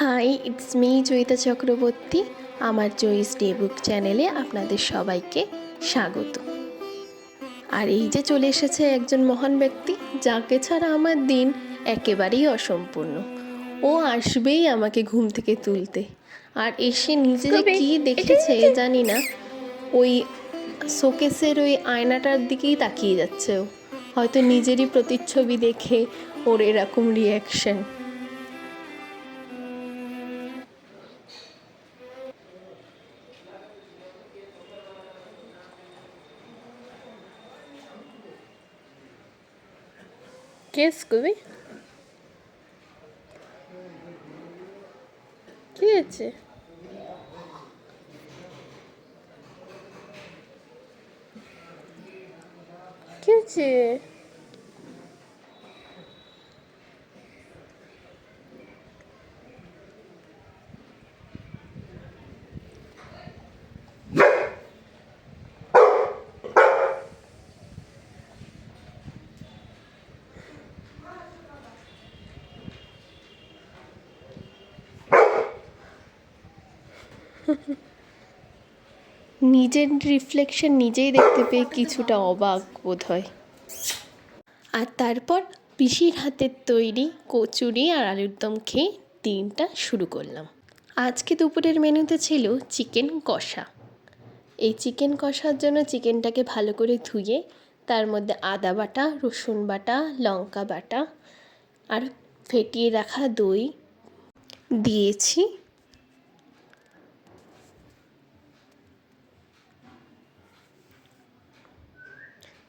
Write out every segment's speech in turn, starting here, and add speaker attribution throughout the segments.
Speaker 1: High, it's me Joyita Chakraborty. আমার জয়িস day বুক চ্যানেলে আপনাদের সবাইকে স্বাগত। আর এই যে চলে এসেছে একজন মহান ব্যক্তি, যাকে ছাড়া আমার দিন একেবারেই অসম্পূর্ণ। ও আসবেই আমাকে ঘুম থেকে তুলতে, আর এসে নিজে যে কী দেখেছে জানি না, ওই শোকেসের ওই আয়নাটার দিকেই তাকিয়ে যাচ্ছে। ও হয়তো নিজেরই প্রতিচ্ছবি দেখে ওর এরকম রিয়াকশন। কে স্কুবি? কি হয়েছে? কি হয়েছে? নিজের রিফ্লেকশন নিজেই দেখতে পেয়ে কিছুটা অবাক বোধ হয়। আর তারপর পিসির হাতের তৈরি কচুরি আর আলুর দম খেয়ে দিনটা শুরু করলাম। আজকে দুপুরের মেনুতে ছিল চিকেন কষা। এই চিকেন কষার জন্য চিকেনটাকে ভালো করে ধুয়ে তার মধ্যে আদা বাটা, রসুন বাটা, লঙ্কা বাটা আর ফেটিয়ে রাখা দই দিয়েছি।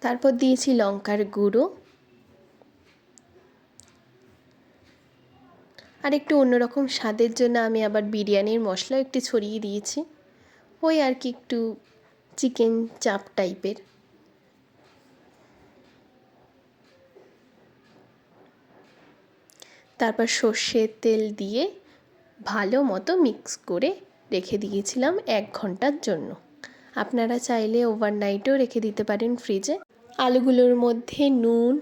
Speaker 1: তারপর দিয়েছি লঙ্কার গুঁড়ো আর একটু অন্যরকম স্বাদের জন্য আমি আবার বিরিয়ানির মশলা একটু ছড়িয়ে দিয়েছি। ওই আর কি একটু চিকেন চাপ টাইপের। তারপর সর্ষের তেল দিয়ে ভালো মতো মিক্স করে রেখে দিয়েছিলাম 1 ঘন্টার জন্য। আপনারা চাইলে ওভারনাইটও রেখে দিতে পারেন ফ্রিজে। আলুগুলোর মধ্যে নুন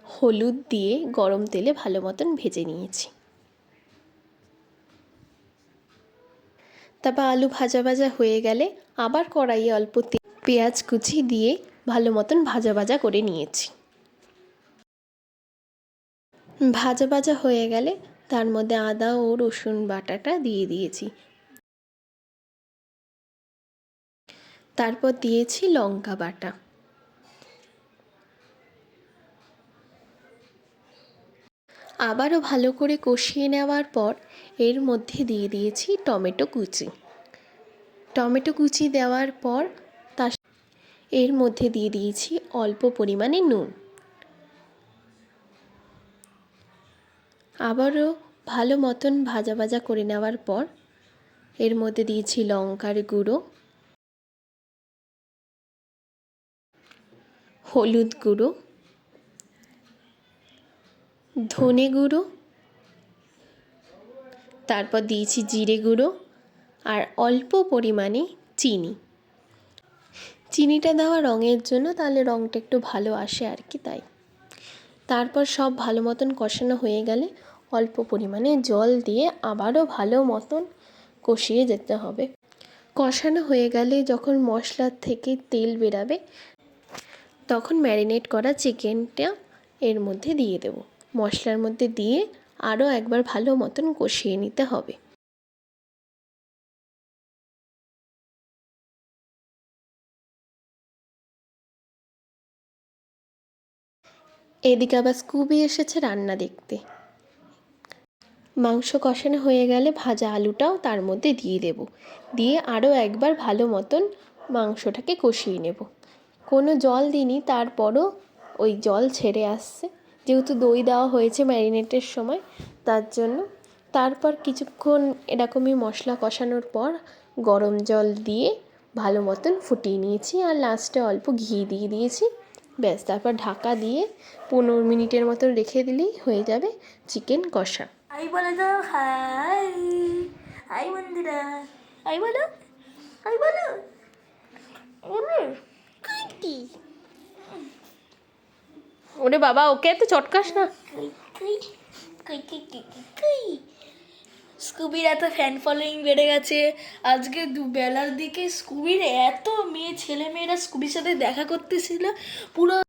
Speaker 1: হলুদ দিয়ে গরম তেলে ভালো মতন ভেজে নিয়েছি। তারপর আলু ভাজা ভাজা হয়ে গেলে আবার কড়াইয়ে অল্প পেঁয়াজ কুচি দিয়ে ভালো মতন ভাজা ভাজা করে নিয়েছি। ভাজা ভাজা হয়ে গেলে তার মধ্যে আদা ও রসুন বাটাটা দিয়ে দিয়েছি। তারপর দিয়েছি লঙ্কা বাটা। আবারও ভালো করে কষিয়ে নেওয়ার পর এর মধ্যে দিয়ে দিয়েছি টমেটো কুচি। টমেটো কুচি দেওয়ার পর এর মধ্যে দিয়ে দিয়েছি অল্প পরিমাণে নুন। আবারও ভালো মতন ভাজা ভাজা করে নেওয়ার পর এর মধ্যে দিয়েছি লঙ্কার গুঁড়ো, হলুদ গুঁড়ো, ধনে গুঁড়ো, তারপর দিয়েছি জিরে গুঁড়ো আর অল্প পরিমাণে চিনি। চিনিটা দেওয়া রঙের জন্য, তাহলে রঙটা একটু ভালো আসে আর কি, তাই। তারপর সব ভালো মতন কষানো হয়ে গেলে অল্প পরিমাণে জল দিয়ে আবারও ভালো মতন কষিয়ে যেতে হবে। কষানো হয়ে গেলে যখন মশলার থেকে তেল বেরাবে তখন ম্যারিনেট করা চিকেনটা এর মধ্যে দিয়ে দেব। মশলার মধ্যে দিয়ে আরও একবার ভালো মতন কষিয়ে নিতে হবে। এদিকে আবার স্কুবি এসেছে রান্না দেখতে। মাংস কষানো হয়ে গেলে ভাজা আলুটাও তার মধ্যে দিয়ে দেব, দিয়ে আরও একবার ভালো মতন মাংসটাকে কষিয়ে নেব। কোনো জল দিইনি, তারপরও ওই জল ছেড়ে আসছে, যেহেতু দই দেওয়া হয়েছে ম্যারিনেটের সময়, তার জন্য। তারপর কিছুক্ষণ এরকমই মশলা কষানোর পর গরম জল দিয়ে ভালো মতন ফুটিয়ে নিয়েছি আর লাস্টে অল্প ঘি দিয়ে দিয়েছি। ব্যাস, তারপর ঢাকা দিয়ে 15 মিনিটের মতন রেখে দিলেই হয়ে যাবে চিকেন কষা।
Speaker 2: হাই বলো তো, হাই হাই বন্ধুরা, হাই বলো, হাই বলো,
Speaker 1: ওরে বাবা, ওকে এত চটকাস না।
Speaker 2: স্কুবির এত ফ্যান ফলোয়িং বেড়ে গেছে। আজকে দুবেলার দিকে স্কুবির এত ছেলে মেয়েরা স্কুবির সাথে দেখা করতেছিল, পুরো